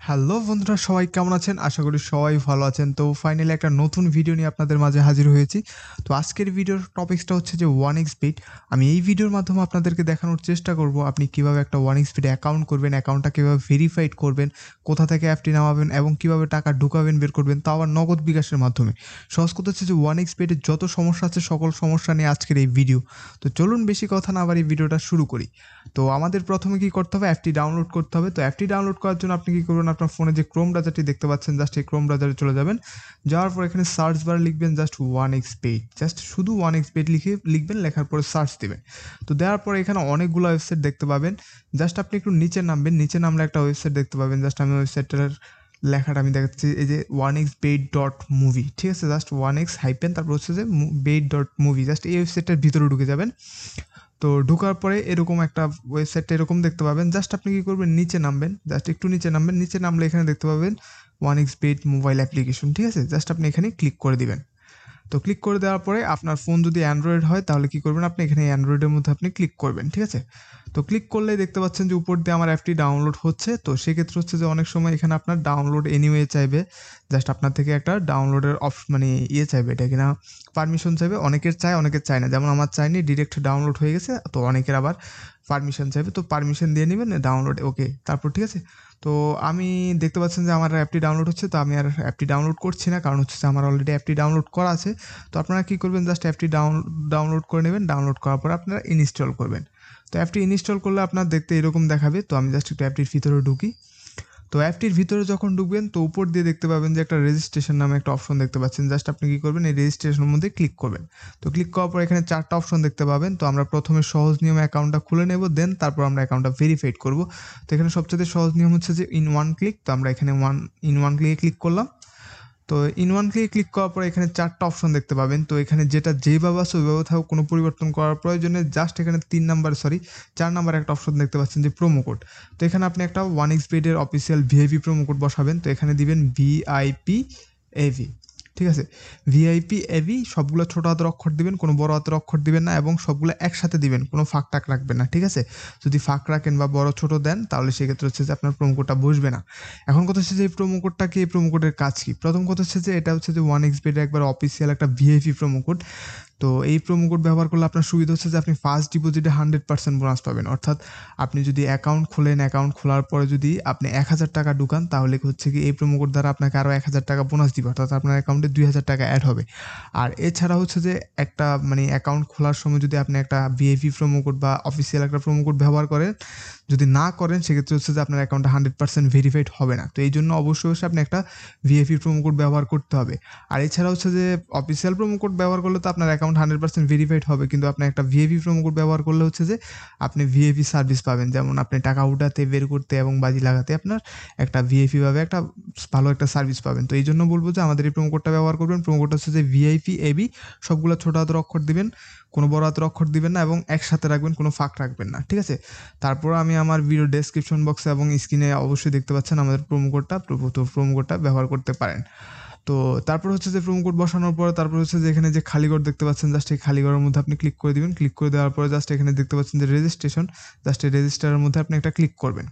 Hello বন্ধুরা, সবাই কেমন আছেন? আশা করি সবাই ভালো আছেন। তো ফাইনালি একটা নতুন ভিডিও নিয়ে আপনাদের মাঝে হাজির হয়েছি। তো আজকের ভিডিওর টপিকসটা হচ্ছে যে 1xBet। আমি এই ভিডিওর মাধ্যমে আপনাদেরকে দেখানোর চেষ্টা করব আপনি কিভাবে একটা 1xBet অ্যাকাউন্ট করবেন, অ্যাকাউন্টটা কিভাবে ভেরিফাইড করবেন, কোথা থেকে অ্যাপটি নামাবেন এবং কিভাবে টাকা ঢুকাবেন বের করবেন, তাও আবার নগদ বিকাশের মাধ্যমে। সহজ কথা হচ্ছে যে 1xBet এর যত সমস্যা আছে সকল সমস্যা নিয়ে আজকের এই ভিডিও। তো চলুন বেশি কথা না বাড়িয়ে ভিডিওটা শুরু করি। তো আমাদের প্রথমে কি করতে হবে, অ্যাপটি ডাউনলোড করতে হবে। তো অ্যাপটি ডাউনলোড করার জন্য আপনি কি করবেন, আপনার ফোনে যে ক্রোম ব্রাউজারটি দেখতে পাচ্ছেন জাস্ট এই ক্রোম ব্রাউজারে চলে যাবেন। যাওয়ার পর এখানে সার্চ বারে লিখবেন জাস্ট 1xBet, জাস্ট শুধু 1xBet লিখবেন, লেখার পরে সার্চ দিবেন। তো দেওয়ার পরে এখানে অনেকগুলো ওয়েবসাইট দেখতে পাবেন। জাস্ট আপনি একটু নিচে নামবেন, নিচে নামলে একটা ওয়েবসাইট দেখতে পাবেন। জাস্ট আমি ওয়েবসাইটটার লেখাটা আমি দেখাচ্ছি, এই যে 1xBet.movie, ঠিক আছে? জাস্ট 1x হাইপেন তারপর হচ্ছে যে bet.movie, জাস্ট এই ওয়েবসাইটটার ভিতরে ঢুকে যাবেন। তো ঢোকার পরে এরকম একটা ওয়েবসাইটটা এরকম দেখতে পাবেন। জাস্ট আপনি কি করবেন, নিচে নামবেন, জাস্ট একটু নিচে নামবেন। নিচে নামলে এখানে দেখতে পাবেন 1xBet মোবাইল অ্যাপ্লিকেশন, ঠিক আছে? জাস্ট আপনি এখানে ক্লিক করে দিবেন। তো ক্লিক করে দেওয়ার পরে আপনার ফোন যদি অ্যান্ড্রয়েড হয় তাহলে কি করবেন, আপনি এখানে অ্যান্ড্রয়েডের মধ্যে আপনি ক্লিক করবেন, ঠিক আছে? তো ক্লিক করলে দেখতে পাচ্ছেন যে উপর দিয়ে আমার অ্যাপটি ডাউনলোড হচ্ছে। তো সেক্ষেত্রে হচ্ছে যে অনেক সময় এখানে আপনার ডাউনলোড এনিওয়ে চাইবে, জাস্ট আপনার থেকে একটা ডাউনলোডের মানে চাইবে, এটা কিনা পারমিশন চাইবে। অনেকের চায়, অনেকের চায় না। যেমন আমার চাইনি, ডিরেক্ট ডাউনলোড হয়ে গেছে। তো অনেকের আবার পারমিশন চাইবে, তো পারমিশন দিয়ে নেবেন, ডাউনলোড ওকে, তারপর ঠিক আছে। তো আমি দেখতে পাচ্ছেন যে আমার অ্যাপটি ডাউনলোড হচ্ছে। তো আমি আর অ্যাপটি ডাউনলোড করছি না, কারণ হচ্ছে যে আমার অলরেডি অ্যাপটি ডাউনলোড করা আছে। তো আপনারা কী করবেন, জাস্ট অ্যাপটি ডাউনলোড করে নেবেন। ডাউনলোড করার পর আপনারা ইনস্টল করবেন। তো অ্যাপটি ইনস্টল করলে আপনার দেখতে এরকম দেখাবে। তো আমি জাস্ট একটু অ্যাপটির ভিতরে ঢুকি। তো অ্যাপটির ভিতরে যখন ঢুকবেন তো উপর দিয়ে দেখতে পাবেন যে একটা রেজিস্ট্রেশন নামে একটা অপশন দেখতে পাচ্ছেন। জাস্ট আপনি কী করবেন, এই রেজিস্ট্রেশনের মধ্যে ক্লিক করবেন। তো ক্লিক করার পর এখানে 4টা অপশন দেখতে পাবেন। তো আমরা প্রথমে সহজ নিয়মে অ্যাকাউন্টটা খুলে নেব, দেন তারপর আমরা অ্যাকাউন্টটা ভেরিফাইড করব। তো এখানে সবচেয়ে সহজ নিয়ম হচ্ছে যে ইন ওয়ান ক্লিক। তো আমরা এখানে ইন ওয়ান ক্লিকে ক্লিক করলাম। তো ইন ওয়ান ক্লিকে ক্লিক করার পরে এখানে 4টা অপশন দেখতে পাবেন। তো এখানে যেটা যেভাবে আছে ওইভাবে থাকুক, কোনো পরিবর্তন করার প্রয়োজনে জাস্ট এখানে 4 নাম্বার একটা অপশন দেখতে পাচ্ছেন যে প্রোমো কোড। তো এখানে আপনি একটা 1xBet এর অফিসিয়াল ভিআইপি প্রোমো কোড বসাবেন। তো এখানে দিবেন VIPAV, ঠিক আছে? VIPAV সবগুলো ছোট হাতের অক্ষর দিবেন, কোনো বড় হাতের অক্ষর দিবেন না, এবং সবগুলো একসাথে দিবেন, কোনো ফাঁক টাক রাখবেন না, ঠিক আছে? যদি ফাঁক রাখেন বা বড় ছোট দেন তাহলে সেক্ষেত্রে হচ্ছে যে আপনার প্রোমো কোডটা বসবে না। এখন কথা হচ্ছে যে এই প্রোমো কোডটা কি, এই প্রোমো কোডের কাজ কি? প্রথম কথা হচ্ছে যে এটা হচ্ছে যে 1xBet এর একবার অফিসিয়াল একটা ভিআইপি প্রোমো কোড। তো এই প্রোমো কোড ব্যবহার করলে আপনার সুবিধা হচ্ছে যে আপনি ফার্স্ট ডিপোজিটে 100% বোনাস পাবেন। অর্থাৎ আপনি যদি অ্যাকাউন্ট খোলেন, অ্যাকাউন্ট খোলার পরে যদি আপনি 1000 টাকা ঢুকান তাহলে হচ্ছে কি এই প্রোমো কোড দ্বারা আপনাকে আরও 1000 টাকা বোনাস দিবে, অর্থাৎ আপনার অ্যাকাউন্টে 2000 টাকা অ্যাড হবে। আর এছাড়া হচ্ছে যে একটা মানে অ্যাকাউন্ট খোলার সময় যদি আপনি একটা ভিআইপি প্রোমো কোড বা অফিসিয়াল একটা প্রোমো কোড ব্যবহার করেন, যদি না করেন সেক্ষেত্রে হচ্ছে যে আপনার অ্যাকাউন্টটা 100% ভেরিফাইড হবে না। তো এই জন্য অবশ্যই আপনি একটা ভিআইপি প্রোমো কোড ব্যবহার করতে হবে। আর এছাড়া হচ্ছে যে অফিসিয়াল প্রোমো কোড ব্যবহার করলে তো আপনার অ্যাকাউন্ট 100% ভেরিফাইড হবে, কিন্তু আপনি একটা ভিআইপি প্রোমো কোড ব্যবহার করলে হচ্ছে যে আপনি ভিআইপি সার্ভিস পাবেন। যেমন আপনি টাকা উঠাতে, বের করতে এবং বাজি লাগাতে আপনার একটা ভিআইপি ভাবে একটা ভালো একটা সার্ভিস পাবেন। তো এই জন্য বলবো যে আমাদের এই প্রোমো কোডটা ব্যবহার করবেন। প্রোমো কোডটা হচ্ছে যে VIPAV, সবগুলো ছোট হাতের অক্ষর দিবেন, কোনো বড় হাতের অক্ষর দিবেন না, এবং একসাথে রাখবেন, কোনো ফাঁক রাখবেন না, ঠিক আছে? তারপর আমি আমার ভিডিও ডেসক্রিপশন বক্সে এবং স্ক্রিনে অবশ্যই দেখতে পাচ্ছেন আমাদের প্রোমো কোডটা, তো প্রোমো কোডটা ব্যবহার করতে পারেন। তো তারপর হচ্ছে যে প্রোমো কোড বসানোর পরে তারপর হচ্ছে যে এখানে যে খালি ঘর দেখতে পাচ্ছেন, জাস্ট এই খালি ঘরের মধ্যে আপনি ক্লিক করে দিবেন। ক্লিক করে দেওয়ার পরে জাস্ট এখানে দেখতে পাচ্ছেন যে রেজিস্ট্রেশন, জাস্ট এই রেজিস্টারের মধ্যে আপনি একটা ক্লিক করবেন।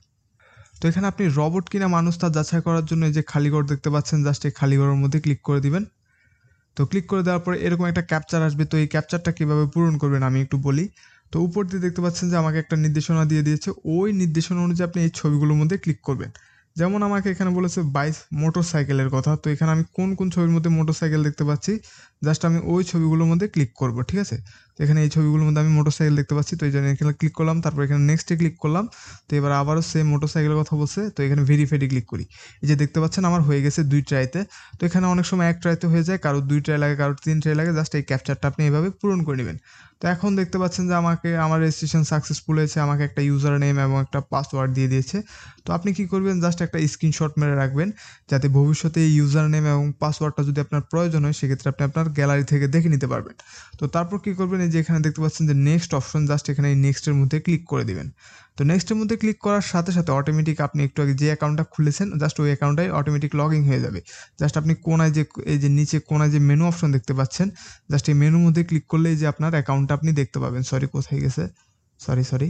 তো এখানে আপনি রবট কিনা মানুষ তা যাচাই করার জন্য এই যে খালি ঘর দেখতে পাচ্ছেন, জাস্ট এই খালি ঘরের মধ্যে ক্লিক করে দিবেন। তো ক্লিক করে দেওয়ার পরে এরকম একটা ক্যাপচার আসবে। তো এই ক্যাপচারটা কীভাবে পূরণ করবেন আমি একটু বলি। তো উপর দিয়ে দেখতে পাচ্ছেন যে আমাকে একটা নির্দেশনা দিয়ে দিয়েছে, ওই নির্দেশনা অনুযায়ী আপনি এই ছবিগুলোর মধ্যে ক্লিক করবেন। যেমন আমাকে এখানে বলেছে মোটরসাইকেলের কথা। তো এখানে আমি কোন কোন ছবির মধ্যে মোটরসাইকেল দেখতে পাচ্ছি, জাস্ট আমি ওই ছবিগুলোর মধ্যে ক্লিক করব, ঠিক আছে? তো এখানে এই ছবিগুলোর মধ্যে আমি মোটরসাইকেল দেখতে পাচ্ছি, তো এই জন্য এখানে ক্লিক করলাম। তারপর এখানে নেক্সটে ক্লিক করলাম। তো এবার আবারও সেম মোটরসাইকেলের কথা বলছে, তো এখানে ভেরিফাইডে ক্লিক করি। এই যে দেখতে পাচ্ছেন আমার হয়ে গেছে 2 ট্রাইতে। তো এখানে অনেক সময় 1 ট্রাইতে হয়ে যায়, কারোর 2 ট্রাই লাগে, কারোর 3 ট্রাই লাগে। জাস্ট এই ক্যাপচারটা আপনি এভাবে পূরণ করে নেবেন। তো এখন দেখতে পাচ্ছেন যে আমার রেজিস্ট্রেশন সাকসেসফুল হয়েছে, আমাকে একটা ইউজার নেম এবং একটা পাসওয়ার্ড দিয়ে দিয়েছে। তো আপনি কি করবেন, জাস্ট একটা স্ক্রিনশট মেরে রাখবেন, যাতে ভবিষ্যতে এই ইউজার নেম এবং পাসওয়ার্ডটা যদি আপনার প্রয়োজন হয় সেক্ষেত্রে আপনি আপনার গ্যালারি থেকে দেখে নিতে পারবেন। তো তারপর কি করবেন, এই যে এখানে দেখতে পাচ্ছেন যে নেক্সট অপশন, জাস্ট এখানে এই নেক্সটের মধ্যে ক্লিক করে দিবেন। তো নেক্সটের মধ্যে ক্লিক করার সাথে সাথে অটোমেটিক আপনি একটু আগে যে অ্যাকাউন্টটা খুলেছেন জাস্ট ওই অ্যাকাউন্টটাই অটোমেটিক লগইন হয়ে যাবে। জাস্ট আপনি কোনায় যে এই যে নিচে কোনায় যে মেনু অপশন দেখতে পাচ্ছেন, জাস্ট এই মেনুর মধ্যে ক্লিক করলে এই যে আপনার অ্যাকাউন্টটা আপনি দেখতে পাবেন। সরি, কোথায় গেছে, সরি,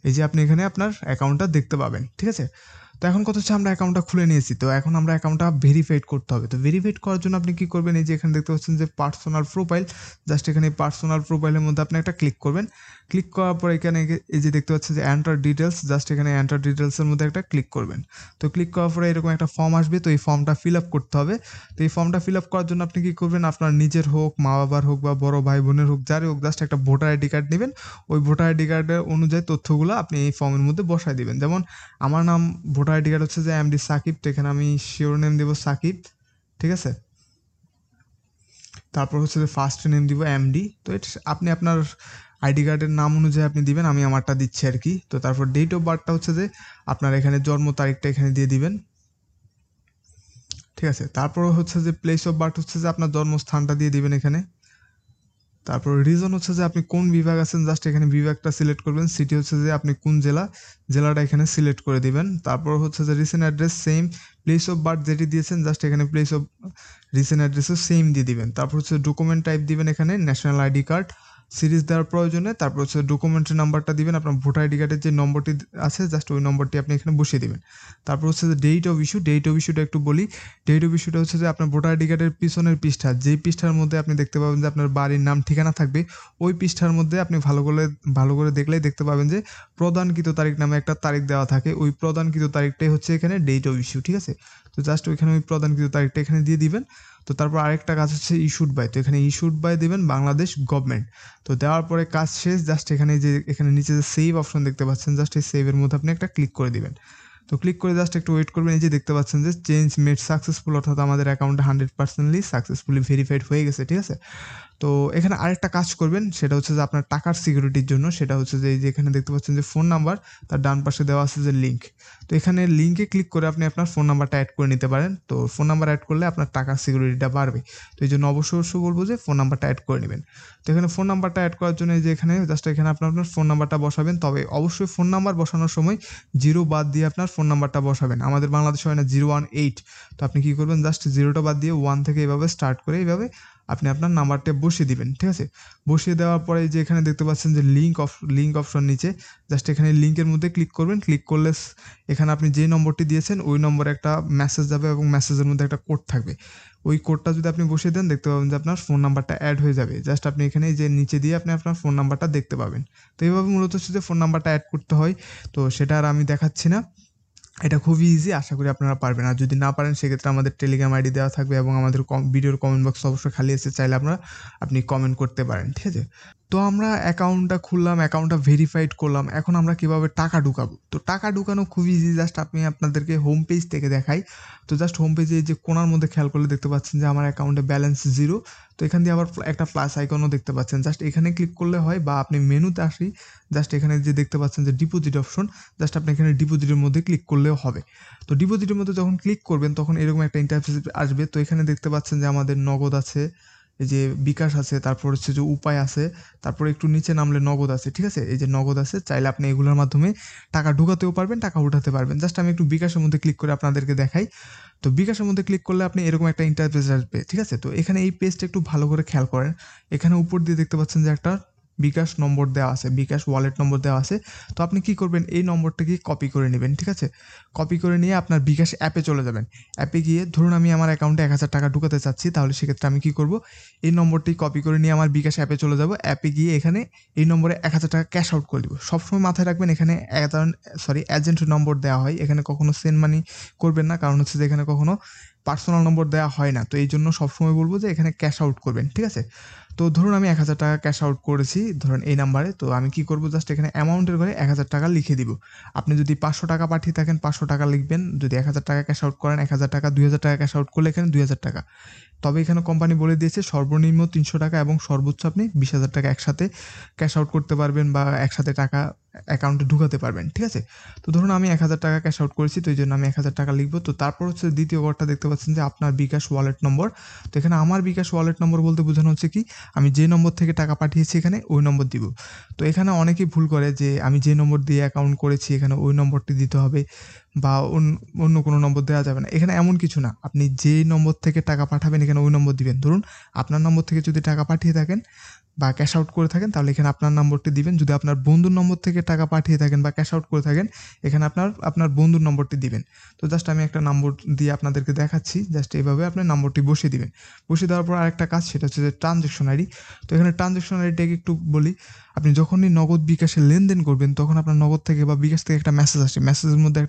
এই যে আপনি এখানে আপনার অ্যাকাউন্টটা দেখতে পাবেন, ঠিক আছে? তো এখন কথা হচ্ছে আমরা অ্যাকাউন্টটা খুলে নিয়েছি, তো এখন আমরা অ্যাকাউন্টটা ভেরিফাইড করতে হবে। তো ভেরিফাইড করার জন্য আপনি কী করবেন, এই যে এখানে দেখতে পাচ্ছেন যে পার্সোনাল প্রোফাইল, জাস্ট এখানে পার্সোনাল প্রোফাইলের মধ্যে আপনি একটা ক্লিক করবেন। ক্লিক করার পর এখানে এই যে দেখতে পাচ্ছেন যে এন্টার ডিটেলস, জাস্ট এখানে এন্টার ডিটেলসের মধ্যে একটা ক্লিক করবেন। তো ক্লিক করার পরে এরকম একটা ফর্ম আসবে, তো এই ফর্মটা ফিল আপ করতে হবে। তো এই ফর্মটা ফিল আপ করার জন্য আপনি কী করবেন, আপনার নিজের হোক, মা বাবার হোক বা বড় ভাই বোনের হোক, যারই হোক, জাস্ট একটা ভোটার আইডি কার্ড নেবেন। ওই ভোটার আইডি কার্ডের অনুযায়ী তথ্যগুলো আপনি এই ফর্মের মধ্যে বসায় দিবেন। যেমন আমার নাম, ভোটার আইডি কার্ড হচ্ছে যে এমডি সাকিব, তো এখানে আমি শিওর নেম দেবো সাকিব, ঠিক আছে। তারপর হচ্ছে যে ফার্স্ট নেম দিব এমডি, তো এটা আপনি আপনার আইডি কার্ডের নাম অনুযায়ী আপনি দিবেন, আমি আমারটা দিচ্ছি আর কি। তো তারপর ডেট অফ বার্থটা হচ্ছে যে আপনার এখানে জন্ম তারিখটা এখানে দিয়ে দিবেন, ঠিক আছে। তারপর হচ্ছে যে প্লেস অফ বার্থ হচ্ছে যে আপনার জন্মস্থানটা দিয়ে দিবেন এখানে। তারপর রিজন হচ্ছে যে আপনি কোন বিভাগ আছেন, জাস্ট এখানে বিভাগটা সিলেক্ট করবেন। সিটি হচ্ছে যে আপনি কোন জেলাটা এখানে সিলেক্ট করে দিবেন। তারপর হচ্ছে যে recent address same, place of birth যেটি দিয়েছেন জাস্ট এখানে প্লেস অফ রিসেন্ট অ্যাড্রেসও সেম দিয়ে দিবেন। তারপর হচ্ছে ডকুমেন্ট টাইপ দিবেন এখানে ন্যাশনাল আইডি কার্ড, সিরিজ দেওয়ার প্রয়োজনে। তারপর হচ্ছে ডকুমেন্টের নাম্বারটা দিবেন, আপনার ভোটার আইডি কার্ডের যে নম্বরটি আছে জাস্ট ওই নম্বরটি আপনি এখানে বসিয়ে দিবেন। তারপর হচ্ছে যে ডেট অফ ইস্যুটা একটু বলি। ডেট অফ ইস্যুটা হচ্ছে যে আপনার ভোটার আইডি কার্ডের পিছনের পৃষ্ঠা, যেই পৃষ্ঠার মধ্যে আপনি দেখতে পাবেন যে আপনার বাড়ির নাম ঠিকানা থাকবে, ওই পৃষ্ঠার মধ্যে আপনি ভালো করে দেখলেই দেখতে পাবেন যে প্রদানকৃত তারিখ নামে একটা তারিখ দেওয়া থাকে। ওই প্রদানকৃত তারিখটাই হচ্ছে এখানে ডেট অফ ইস্যু, ঠিক আছে। তো জাস্ট ওইখানে ওই প্রদানকৃত তারিখটা এখানে দিয়ে দিবেন। তো তারপর আরেকটা কাজ হচ্ছে ইস্যুড বাই, তো এখানে ইস্যুড বাই দেবেন বাংলাদেশ গভর্নমেন্ট। তো দেওয়ার পরে কাজ শেষ, জাস্ট এখানে যে এখানে নিচে যে সেভ অপশন দেখতে পাচ্ছেন, জাস্ট এই সেভের মধ্যে আপনি একটা ক্লিক করে দিবেন। তো ক্লিক করে জাস্ট একটু ওয়েট করবেন। এই যে দেখতে পাচ্ছেন যে চেঞ্জ মেড সাকসেসফুল, অর্থাৎ আমাদের অ্যাকাউন্টে 100% সাকসেসফুলি ভেরিফাইড হয়ে গেছে, ঠিক আছে। তো এখানে আরেকটা কাজ করবেন, সেটা হচ্ছে যে আপনার টাকার সিকিউরিটির জন্য, সেটা হচ্ছে যে এই যে এখানে দেখতে পাচ্ছেন যে ফোন নাম্বার, তার ডান পাশে দেওয়া আছে যে লিঙ্ক। তো এখানে লিঙ্কে ক্লিক করে আপনি আপনার ফোন নাম্বারটা অ্যাড করে নিতে পারেন। তো ফোন নাম্বার অ্যাড করলে আপনার টাকার সিকিউরিটিটা বাড়বে। তো এই জন্য অবশ্যই বলবো যে ফোন নাম্বারটা অ্যাড করে নেবেন। তো এখানে ফোন নাম্বারটা অ্যাড করার জন্য এই যে এখানে জাস্ট এখানে আপনার ফোন নাম্বারটা বসাবেন। তবে অবশ্যই ফোন নাম্বার বসানোর সময় 0 বাদ দিয়ে আপনার ফোন নাম্বারটা বসাবেন। আমাদের বাংলাদেশে হয় না 018, তো আপনি কী করবেন, জাস্ট 0টা বাদ দিয়ে 1 থেকে এভাবে স্টার্ট করে এইভাবে আপনি আপনার নাম্বারটা বসিয়ে দিবেন, ঠিক আছে। বসিয়ে দেওয়ার পরে যে এখানে দেখতে পাচ্ছেন যে লিঙ্ক অপশন নিচে, জাস্ট এখানে লিঙ্কের মধ্যে ক্লিক করবেন। ক্লিক করলে এখানে আপনি যে নম্বরটি দিয়েছেন ওই নম্বরে একটা মেসেজ যাবে এবং মেসেজের মধ্যে একটা কোড থাকবে। ওই কোডটা যদি আপনি বসিয়ে দেন, দেখতে পাবেন যে আপনার ফোন নাম্বারটা অ্যাড হয়ে যাবে। জাস্ট আপনি এখানে যে নিচে দিয়ে আপনি আপনার ফোন নাম্বারটা দেখতে পাবেন। তো এইভাবে মূলত হচ্ছে যে ফোন নাম্বারটা অ্যাড করতে হয়। তো সেটা আর আমি দেখাচ্ছি না, এটা খুবই ইজি, আশা করি আপনারা পারবেন। আর যদি না পারেন সেক্ষেত্রে আমাদের টেলিগ্রাম আইডি দেওয়া থাকবে এবং আমাদের ভিডিওর কমেন্ট বক্স অবশ্যই খালি আছে, চাইলে আপনি কমেন্ট করতে পারেন, ঠিক আছে। তো আমরা অ্যাকাউন্টটা খুললাম, অ্যাকাউন্টটা ভেরিফাইড করলাম, এখন আমরা কীভাবে টাকা ঢুকাবো। তো টাকা ঢুকানো খুবই ইজি, জাস্ট আমি আপনাদেরকে হোম পেজ থেকে দেখাই। তো জাস্ট হোম পেজে যে কোণার মধ্যে খেয়াল করলে দেখতে পাচ্ছেন যে আমার অ্যাকাউন্টে ব্যালেন্স 0। তো এখান দিয়ে আবার একটা প্লাস আইকনও দেখতে পাচ্ছেন, জাস্ট এখানে ক্লিক করলে হয়, বা আপনি মেনুতে আসি, জাস্ট এখানে যে দেখতে পাচ্ছেন যে ডিপোজিট অপশন, জাস্ট আপনি এখানে ডিপোজিটের মধ্যে ক্লিক করলেও হবে। তো ডিপোজিটের মধ্যে যখন ক্লিক করবেন তখন এরকম একটা ইন্টারফেস আসবে। তো এখানে দেখতে পাচ্ছেন যে আমাদের নগদ আছে, এই যে বিকাশ আছে, তারপর হচ্ছে যে উপায় আছে, তারপর একটু নিচে নামলে নগদ আছে, ঠিক আছে। এই যে নগদ আছে, চাইলে আপনি এগুলোর মাধ্যমে টাকা ঢুকাতেও পারবেন, টাকা উঠাতে পারবেন। জাস্ট আমি একটু বিকাশের মধ্যে ক্লিক করে আপনাদেরকে দেখাই। তো বিকাশের মধ্যে ক্লিক করলে আপনি এরকম একটা ইন্টারফেস আসবে, ঠিক আছে। তো এখানে এই পেজটা একটু ভালো করে খেয়াল করেন। এখানে উপর দিয়ে দেখতে পাচ্ছেন যে একটা বিকাশ নম্বর দেওয়া আছে, বিকাশ ওয়ালেট নম্বর দেওয়া আছে। তো আপনি কি করবেন, এই নম্বরটাকে কপি করে নেবেন, ঠিক আছে। কপি করে নিয়ে আপনার বিকাশ অ্যাপে চলে যাবেন। অ্যাপে গিয়ে ধরুন আমি আমার অ্যাকাউন্টে 1000 টাকা ঢুকাতে চাচ্ছি, তাহলে সেক্ষেত্রে আমি কি করব, এই নম্বরটি কপি করে নিয়ে আমার বিকাশ অ্যাপে চলে যাব। অ্যাপে গিয়ে এখানে এই নম্বরে 1000 টাকা ক্যাশ আউট করে দিব। সবসময় মাথায় রাখবেন এখানে এজেন্ট নম্বর দেওয়া হয়, এখানে কখনো সেন্ড মানি করবেন না, কারণ হচ্ছে যে এখানে কখনো পার্সোনাল নম্বর দেওয়া হয় না। তো এই জন্য সবসময় বলবো যে এখানে ক্যাশ আউট করবেন, ঠিক আছে। তো ধরুন আমি 1000 টাকা ক্যাশ আউট করেছি ধরুন এই নাম্বারে। তো আমি কি করব, জাস্ট এখানে অ্যামাউন্টের ঘরে 1000 টাকা লিখে দিব। আপনি যদি 500 টাকা পাঠিয়ে থাকেন 500 টাকা লিখবেন, যদি 1000 টাকা ক্যাশ আউট করেন 1000 টাকা, 2000 টাকা ক্যাশ আউট করলে এখানে 2000 টাকা। তবে এখানে কোম্পানি বলে দিয়েছে সর্বনিম্ন 300 টাকা এবং সর্বোচ্চ আপনি 20,000 টাকা একসাথে ক্যাশ আউট করতে পারবেন বা একসাথে টাকা অ্যাকাউন্টে ঢুকাতে পারবেন, ঠিক আছে। তো ধরুন আমি 1000 টাকা ক্যাশ আউট করেছি, তো এই জন্য আমি 1000 টাকা লিখবো। তো তারপর হচ্ছে দ্বিতীয় ঘরটা দেখতে পাচ্ছেন যে আপনার বিকাশ ওয়ালেট নম্বর। তো এখানে আমার বিকাশ ওয়ালেট নম্বর বলতে বোঝানো হচ্ছে কি, আমি যে নম্বর থেকে টাকা পাঠিয়েছি এখানে ওই নম্বর দিব। তো এখানে অনেকেই ভুল করে যে আমি যে নম্বর দিয়ে অ্যাকাউন্ট করেছি এখানে ওই নম্বরটি দিতে হবে বা অন্য কোনো নম্বর দেওয়া যাবে না। এখানে এমন কিছু না, আপনি যে নম্বর থেকে টাকা পাঠাবেন এখানে ওই নম্বর দিবেন। ধরুন আপনার নম্বর থেকে যদি টাকা পাঠিয়ে থাকেন, বা ক্যাশ আউট করে থাকেন তাহলে এখানে আপনার নম্বরটি দিবেন। যদি আপনার বন্ধুর নম্বর থেকে টাকা পাঠিয়ে থাকেন বা ক্যাশ আউট করে থাকেন এখানে আপনার বন্ধুর নম্বরটি দিবেন। তো জাস্ট আমি একটা নম্বর দিয়ে আপনাদেরকে দেখাচ্ছি। জাস্ট এইভাবে আপনি নম্বরটি বসিয়ে দিবেন। বসিয়ে দেওয়ার পর আরেকটা কাজ, সেটা হচ্ছে যে ট্রানজ্যাকশন আইডি। তো এখানে ট্রানজ্যাকশন আইডিটাকে একটু বলি। আপনি যখনই নগদ বিকাশে লেনদেন করবেন তখন আপনার নগদ থেকে বা বিকাশ থেকে একটা মেসেজ আসে। মেসেজের মধ্যে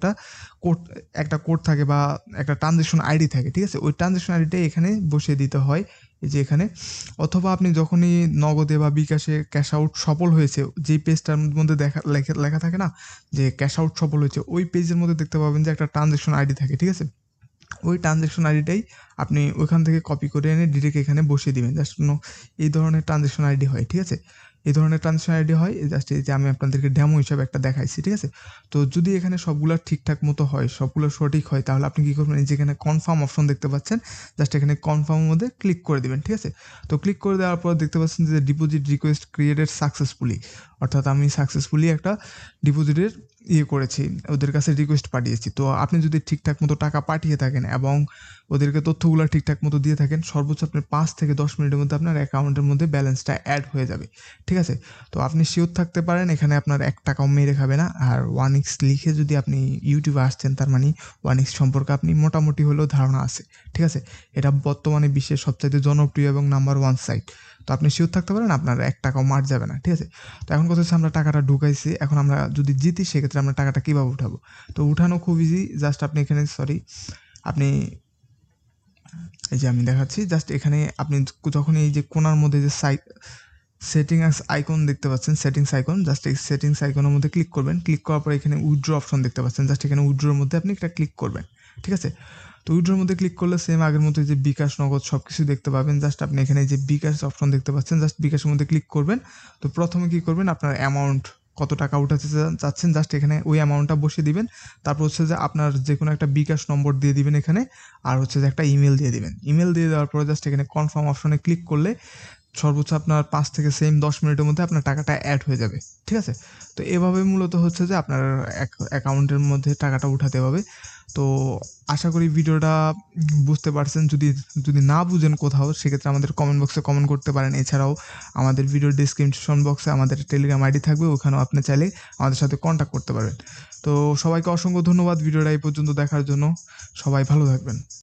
একটা কোড থাকে বা একটা ট্রানজ্যাকশন আইডি থাকে, ঠিক আছে? ওই ট্রানজ্যাকশন আইডিটাই এখানে বসিয়ে দিতে হয়, এই যে এখানে। অথবা আপনি যখনই নগদে বা বিকাশে ক্যাশ আউট সফল হয়েছে, যেই পেজটার মধ্যে লেখা থাকে না যে ক্যাশ আউট সফল হয়েছে, ওই পেজের মধ্যে দেখতে পাবেন যে একটা ট্রানজ্যাকশন আইডি থাকে, ঠিক আছে? ওই ট্রানজ্যাকশন আইডিটাই আপনি ওইখান থেকে কপি করে এনে ডিরেক্ট এখানে বসিয়ে দিবেন। জাস্ট এই ধরনের ট্রানজ্যাকশন আইডি হয়, ঠিক আছে? এই ধরনের ট্রানজ্যাকশন আইডি হয়, জাস্ট এই যে আমি আপনাদেরকে ডেমো হিসাবে একটা দেখাইছি, ঠিক আছে? তো যদি এখানে সবগুলা ঠিকঠাক মতো হয়, সবগুলো সঠিক হয়, তাহলে আপনি কী করবেন, এই যে এখানে কনফার্ম অপশন দেখতে পাচ্ছেন, জাস্ট এখানে কনফার্মের মধ্যে ক্লিক করে দিবেন, ঠিক আছে? তো ক্লিক করে দেওয়ার পর দেখতে পাচ্ছেন যে ডিপোজিট রিকোয়েস্ট ক্রিয়েটেড সাকসেসফুলি, অর্থাৎ আমি সাকসেসফুলি একটা ডিপোজিটের করেছি, ওদের কাছে রিকোয়েস্ট পাঠিয়েছি। তো আপনি যদি ঠিকঠাক মতো টাকা পাঠিয়ে থাকেন এবং ওদেরকে তথ্যগুলো ঠিকঠাক মতো দিয়ে থাকেন, সর্বোচ্চ আপনার 5 থেকে 10 মিনিটের মধ্যে আপনার অ্যাকাউন্টের মধ্যে ব্যালেন্সটা অ্যাড হয়ে যাবে, ঠিক আছে? তো আপনি শিওর থাকতে পারেন এখানে আপনার 1 টাকাও মেরে খাবে না। আর 1x লিখে যদি আপনি ইউটিউবে আসছেন, তার মানে 1x সম্পর্কে আপনি মোটামুটি হলেও ধারণা আছে, ঠিক আছে? এটা বর্তমানে বিশ্বের সবচাইতে জনপ্রিয় এবং নাম্বার 1 সাইট। তো আপনি শিওর থাকতে পারেন আপনার 1 টাকাও মার যাবে না, ঠিক আছে? তো এখন কথা হচ্ছে, আমরা টাকাটা ঢুকাইছি, এখন আমরা যদি জিতি সেক্ষেত্রে আমরা টাকাটা কীভাবে উঠাবো? তো উঠানো খুব ইজি। জাস্ট আপনি এখানে আপনি এই যে আমি দেখাচ্ছি, জাস্ট এখানে আপনি যখন এই যে কোণার মধ্যে যে সেটিংস আইকন দেখতে পাচ্ছেন, সেটিংস আইকন, জাস্ট এই সেটিংস আইকনের মধ্যে ক্লিক করবেন। ক্লিক করার পর এখানে উইথড্র অপশন দেখতে পাচ্ছেন, জাস্ট এখানে উইথড্রোর মধ্যে আপনি একটা ক্লিক করবেন, ঠিক আছে? তো উইথড্রোর মধ্যে ক্লিক করলে সেম আগের মতো যে বিকাশ, নগদ সব কিছু দেখতে পাবেন। জাস্ট আপনি এখানে যে বিকাশ অপশন দেখতে পাচ্ছেন, জাস্ট বিকাশের মধ্যে ক্লিক করবেন। তো প্রথমে কী করবেন, আপনার অ্যামাউন্ট কত টাকা উঠাতে চাচ্ছেন, জাস্ট এখানে ওই অ্যামাউন্টটা বসিয়ে দিবেন। তারপর হচ্ছে যে আপনার যে কোনো একটা বিকাশ নম্বর দিয়ে দিবেন এখানে, আর হচ্ছে যে একটা ইমেল দিয়ে দিবেন। ইমেল দিয়ে দেওয়ার পরে জাস্ট এখানে কনফার্ম অপশনে ক্লিক করলে সর্বোচ্চ আপনার 5 থেকে 10 মিনিটের মধ্যে আপনার টাকাটা অ্যাড হয়ে যাবে, ঠিক আছে? তো এভাবে মূলত হচ্ছে যে আপনার অ্যাকাউন্টের মধ্যে টাকাটা উঠাতে হবে। তো আশা করি ভিডিওটা বুঝতে পারছেন। যদি না বুঝেন কোথাও, সেক্ষেত্রে আমাদের কমেন্ট বক্সে কমেন্ট করতে পারেন। এছাড়াও আমাদের ভিডিওর ডেসক্রিপশন বক্সে আমাদের টেলিগ্রাম আইডি থাকবে, ওখানেও আপনি চাইলে আমাদের সাথে কন্ট্যাক্ট করতে পারবেন। তো সবাইকে অসংখ্য ধন্যবাদ ভিডিওটা এই পর্যন্ত দেখার জন্য। সবাই ভালো থাকবেন।